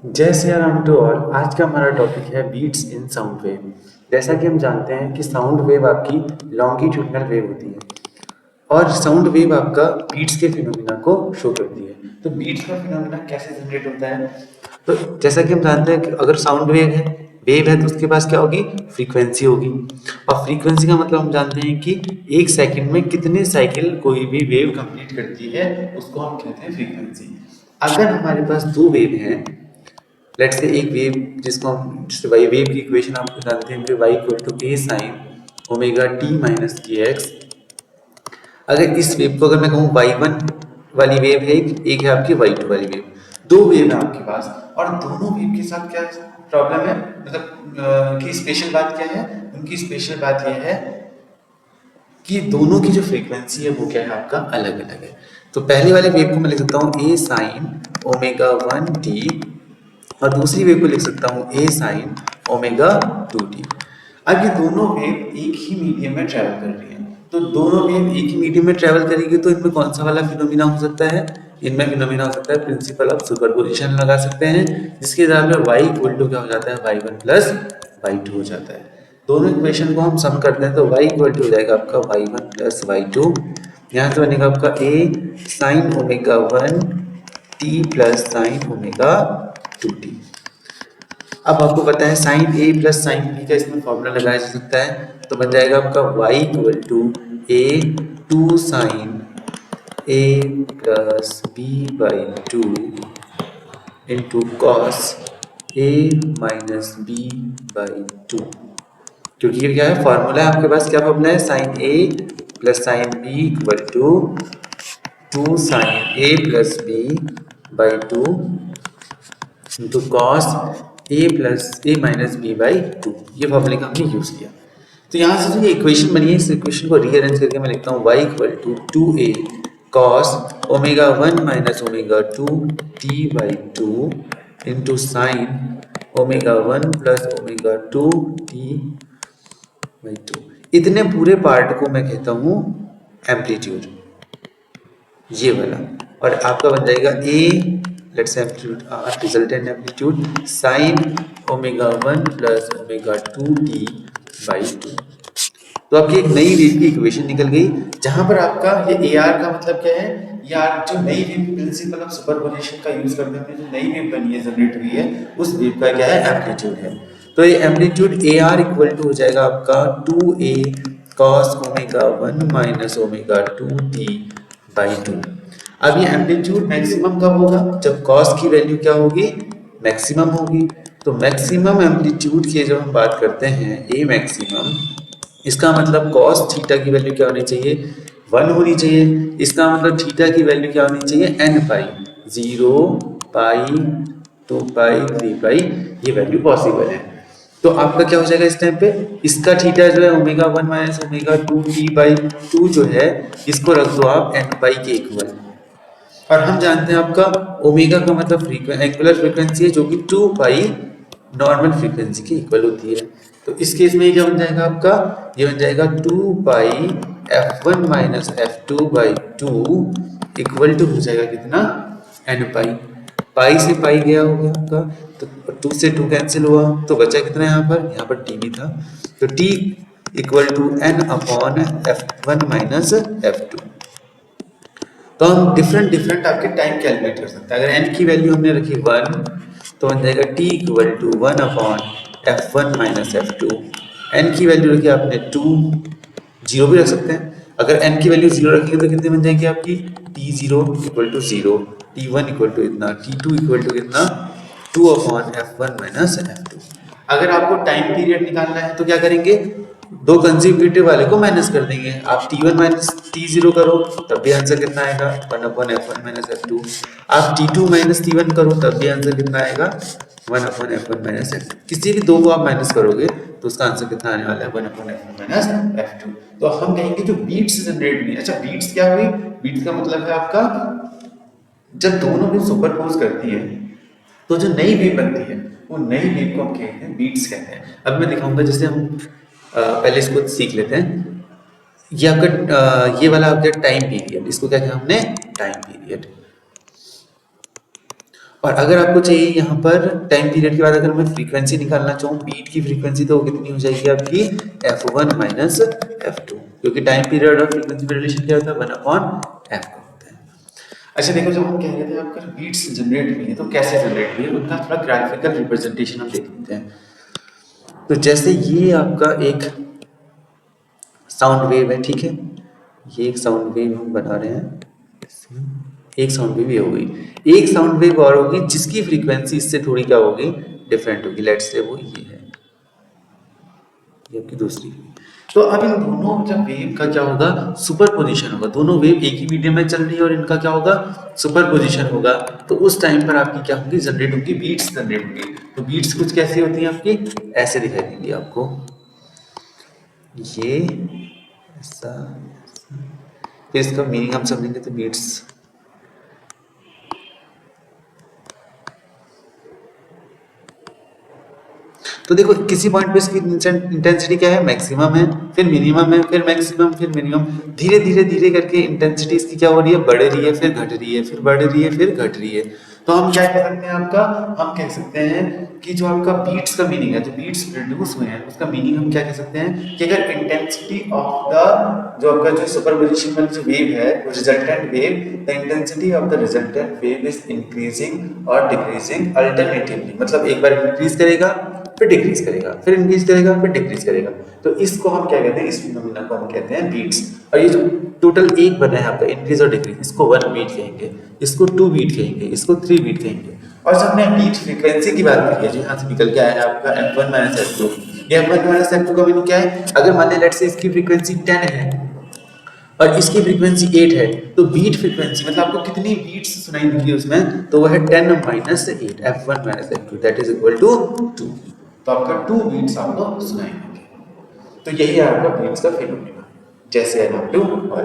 जय Siya Ram to all. आज का हमारा टॉपिक है बीट्स इन साउंड वेव। जैसा कि हम जानते हैं कि साउंड वेव आपकी लॉन्गिट्यूडनल वेव होती है और साउंड वेव आपका बीट्स के फिनोमिना को शो करती है। तो बीट्स का फिनोमिना कैसे जनरेट होता है? तो जैसा कि हम जानते हैं कि अगर साउंड वेव है तो उसके पास क्या होगी? फ्रीक्वेंसी होगी। और फ्रीक्वेंसी का मतलब हम जानते हैं कि एक सेकंड में कितने साइकिल कोई भी वेव कंप्लीट करती है, उसको हम कहते हैं फ्रीक्वेंसी। अगर हमारे पास दो वेव हैं, लेट्स से एक वेव जिसको हम जैसे वाई वेव की इक्वेशन आपको जानते हैं कि Y equal to A sine omega T minus K X. अगर इस वेव को अगर मैं कहूँ वाई वन वाली वेव है, एक है आपकी वाई टू वाली वेव। दो वेव है आपके पास और दोनों वेव के साथ क्या प्रॉब्लम है, मतलब की स्पेशल बात क्या है? उनकी स्पेशल बात यह है कि दोनों की जो फ्रीक्वेंसी है वो क्या है, आपका अलग अलग है। तो पहले वाले वेव को मैं लिख सकता हूँ ए साइन ओमेगा वन टी और दूसरी वेव को लिख सकता हूँ ए साइन ओमेगा टू टी। अब ये दोनों वेव एक ही मीडियम में ट्रैवल कर रही हैं, तो दोनों वेव एक ही मीडियम में ट्रैवल करेगी तो इनमें कौन सा वाला फिनोमिना हो सकता है? इनमें फिनोमिना हो सकता है प्रिंसिपल ऑफ सुपरपोजिशन लगा सकते हैं, जिसके आधार पर वाई इक्वल टू क्या हो जाता है? Y one plus Y two हो जाता है। दोनों इक्वेशन को हम सम करते हैं तो y इक्वल टू हो जाएगा आपका Y one plus Y two. यहाँ से बनेगा आपका a sine omega one T plus sine omega two T. अब आपको पता है sine A plus sine B का इसमें फॉर्मूला लगाया जा सकता है, तो बन जाएगा आपका y equal to A two sine A plus B by two into cos A minus B by two. क्योंकि ये क्या है, फॉर्मूला है आपके पास, क्या फॉर्मूला है? Sine A plus sine B equal to two sine A plus B by two into cos A plus A minus B by two. ये फॉर्मूले का हमने यूज किया। तो यहाँ से जो ये इक्वेशन बनी है, इस इक्वेशन को रीअरेंज करके मैं लिखता हूँ y equal to two A cos omega one minus omega two T by two into sine omega one plus omega two T by two. इतने पूरे पार्ट को मैं कहता हूँ एम्पलीट्यूड, ये वाला। और आपका बन जाएगा A let's amplitude or resultant amplitude sine omega one plus omega two T by two. तो आपकी एक नई वेव की इक्वेशन निकल गई, जहां पर आपका ये ए आर का मतलब क्या है? ये आर जो नई वेव प्रिंसिपल ऑफ सुपरपोजिशन का यूज करते हुए जो नई वेव बनी है, जनरेट हुई है, उस वेव का क्या है? एम्पलीट्यूड है। तो ये amplitude A R equal to हो जाएगा आपका two A cos omega one minus omega two T by two. अब ये एम्पलीट्यूड मैक्सिमम कब होगा? जब कॉस की वैल्यू क्या होगी? मैक्सिमम होगी। तो मैक्सिमम एम्पलीट्यूड की जब हम बात करते हैं ए मैक्सिमम, इसका मतलब कॉस थीटा की वैल्यू क्या होनी चाहिए? वन होनी चाहिए। इसका मतलब थीटा की वैल्यू क्या होनी चाहिए? N pi, zero pi two pi three pi, ये वैल्यू पॉसिबल है। तो आपका क्या हो जाएगा इस टाइम पे? इसका थीटा जो है omega one minus omega two T by two जो है, इसको रख दो आप एन पाई के इक्वल। और हम जानते हैं आपका ओमेगा का मतलब एंगुलर फ्रीक्वेंसी है, जो कि टू पाई नॉर्मल फ्रीक्वेंसी के इक्वल होती है। तो इस केस में क्या बन जाएगा आपका? ये बन जाएगा two pi F one minus F two by two equal to हो जाएगा कितना? एन पाई। पाई से पाई गया हो गया आपका, तो टू से टू कैंसिल हुआ, तो बचा कितना यहाँ पर? यहाँ पर टी भी था, तो T equal to N upon F one minus F two. तो हम डिफरेंट डिफरेंट आपके टाइम कैलकुलेट कर सकते हैं। अगर एन की वैल्यू हमने रखी वन, तो बन जाएगा T equal to one upon F one minus F two. N की वैल्यू रखी आपने टू, जीरो भी रख सकते हैं। अगर एन की वैल्यू जीरो रखेंगे तो कितनी बन जाएगी आपकी? T zero equal to zero, T one equal to इतना, टी टू इक्वल टू कितना? Two upon F one minus F two. अगर आपको टाइम पीरियड निकालना है तो क्या करेंगे? दो कंसेक्यूटिव वाले को माइनस कर देंगे। आप t one minus t zero करो तब भी आंसर कितना आएगा? One upon F one minus F two. आप t two minus t one करो तब भी आंसर कितना आएगा? One upon F one minus F two. किसी भी दो को आप माइनस करोगे तो उसका आंसर कितना आने वाला है? One upon F one minus F two. तो हम कहेंगे जो बीट्स जनरेट हुई, अच्छा बीट्स क्या हुई? बीट्स का मतलब है आपका जब दोनों भी सुपरपोज करती है तो जो नई वेव बनती है, वो नई वेव को हम कहते हैं बीट्स कहते हैं। अब मैं दिखाऊंगा, जैसे हम पहले इसको सीख लेते हैं। ये आपका ये वाला आपका टाइम पीरियड, इसको क्या कहा हमने? Time period. और अगर आपको चाहिए यहाँ पर टाइम पीरियड के बाद अगर मैं फ्रीक्वेंसी निकालना चाहूँ बीट की फ्रीक्वेंसी, तो वो कितनी हो जाएगी आपकी f1 माइनस f2, क्योंकि टाइम पीरियड और फ्रीक्वेंसी का रिलेशन क्या होता है 1/f का होता है। अच्छा देखो, जब हम कह रहे थे आपका बीट्स जनरेट हुई है तो कैसे जनरेट हुई है उनका थोड़ा ग्राफिकल रिप्रेजेंटेशन हम देख लेते हैं। तो जैसे ये आपका एक साउंड वेव है, ठीक है, ये एक साउंड वेव हम बना रहे हैं, एक साउंड वेव ये हो गई, एक साउंड वेव और होगी जिसकी फ्रीक्वेंसी इससे थोड़ी क्या होगी, डिफरेंट होगी, लेट्स से वो ये है, ये आपकी दूसरी। तो अब इन दोनों जब वेव का क्या होगा, सुपर पोजिशन होगा, दोनों वेव एक ही मीडियम में चल रही है और इनका क्या होगा, सुपर पोजिशन होगा, तो उस टाइम पर आपकी क्या होगी, जनरेट होगी, बीट्स जनरेट होगी। तो बीट्स कुछ कैसी होती हैं आपकी, ऐसे दिखाई देंगी आपको, ये ऐसा, फिर इसका मीनिंग हम समझेंगे। तो बीट्स, तो देखो किसी पॉइंट पे इसकी इंटेंसिटी क्या है, मैक्सिमम है, फिर मिनिमम है, फिर मैक्सिमम, फिर मिनिमम, धीरे धीरे धीरे करके इंटेंसिटी इसकी क्या हो रही है, बढ़ रही है, फिर घट रही है, फिर बढ़ रही है, फिर घट रही है। तो हम क्या कह सकते हैं आपका, हम कह सकते हैं कि जो आपका बीट्स का मीनिंग है, जो बीट्स प्रोड्यूस हुए हैं उसका मीनिंग हम क्या कह सकते हैं कि अगर इंटेंसिटी ऑफ द, जो आपका जो सुपरपोजिशन वाली जो वेव है, resultant wave, the intensity of the resultant wave is increasing और डिक्रीजिंग अल्टरनेटिवली, मतलब एक बार इंक्रीज करेगा फिर डिक्रीज करेगा, फिर इंक्रीज करेगा, फिर डिक्रीज करेगा। तो इसको हम क्या कहते हैं, इस फिनोमिना को हम कहते हैं बीट्स। और ये जो टोटल एक बना है आपका इंक्रीज और डिक्रीज, इसको 1 बीट कहेंगे, इसको 2 बीट कहेंगे, इसको 3 बीट कहेंगे। और जब हमने बीट फ्रीक्वेंसी की बात करी है, जो यहाँ से निकल के आया है आपका f1 माइनस f2, ये f1 माइनस f2 का मीनिंग क्या है, अगर मान लें लेट्स से इसकी फ्रीक्वेंसी 10 है और इसकी फ्रीक्वेंसी 8 है, तो बीट फ्रीक्वेंसी मतलब आपको कितनी बीट्स सुनाई देंगी उसमें, तो वह है 10 minus 8, f1 minus f2 that is equal to 2। तो आपका 2 बीट्स आपको सुनाई देंगे। तो यही है आपका बीट्स का फिनोमिना, जैसे n ऑफ 2 और